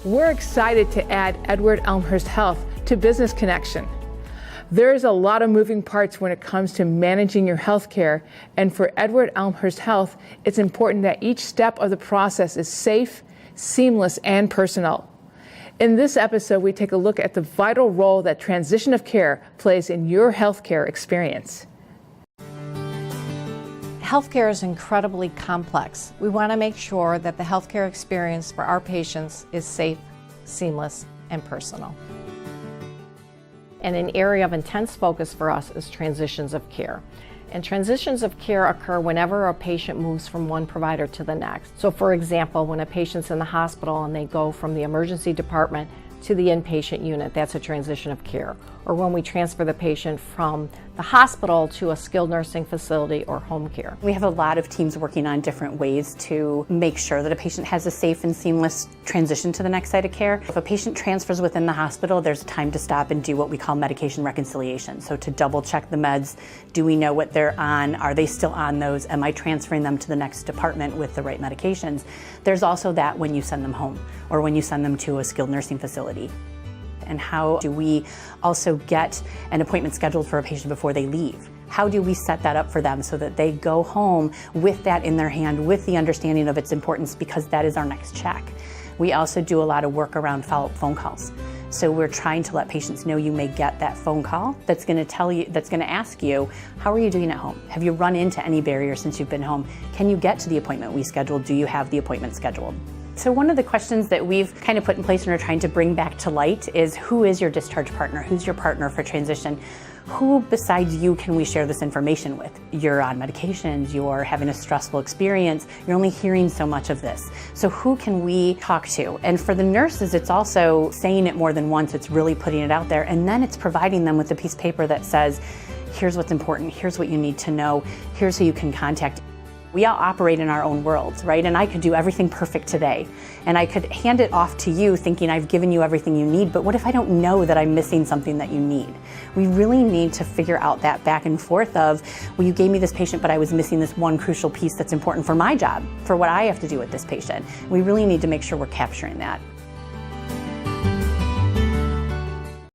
We're excited to add Edward-Elmhurst Health to Business Connection. There's a lot of moving parts when it comes to managing your healthcare, and for Edward-Elmhurst Health, it's important that each step of the process is safe, seamless, and personal. In this episode, we take a look at the vital role that transition of care plays in your healthcare experience. Healthcare is incredibly complex. We want to make sure that the healthcare experience for our patients is safe, seamless, and personal. And an area of intense focus for us is transitions of care. And transitions of care occur whenever a patient moves from one provider to the next. So for example, when a patient's in the hospital and they go from the emergency department to the inpatient unit, that's a transition of care. Or when we transfer the patient from the hospital to a skilled nursing facility or home care. We have a lot of teams working on different ways to make sure that a patient has a safe and seamless transition to the next site of care. If a patient transfers within the hospital, there's time to stop and do what we call medication reconciliation. So to double check the meds, do we know what they're on? Are they still on those? Am I transferring them to the next department with the right medications? There's also that when you send them home or when you send them to a skilled nursing facility. And how do we also get an appointment scheduled for a patient before they leave? How do we set that up for them so that they go home with that in their hand, with the understanding of its importance, because that is our next check. We also do a lot of work around follow-up phone calls. So we're trying to let patients know you may get that phone call that's going to tell you, that's going to ask you, how are you doing at home? Have you run into any barriers since you've been home? Can you get to the appointment we scheduled? Do you have the appointment scheduled? So one of the questions that we've kind of put in place and are trying to bring back to light is, who is your discharge partner? Who's your partner for transition? Who besides you can we share this information with? You're on medications, you're having a stressful experience, you're only hearing so much of this. So who can we talk to? And for the nurses, it's also saying it more than once, it's really putting it out there, and then it's providing them with a piece of paper that says, here's what's important, here's what you need to know, here's who you can contact. We all operate in our own worlds, right? And I could do everything perfect today. And I could hand it off to you thinking I've given you everything you need, but what if I don't know that I'm missing something that you need? We really need to figure out that back and forth of, well, you gave me this patient, but I was missing this one crucial piece that's important for my job, for what I have to do with this patient. We really need to make sure we're capturing that.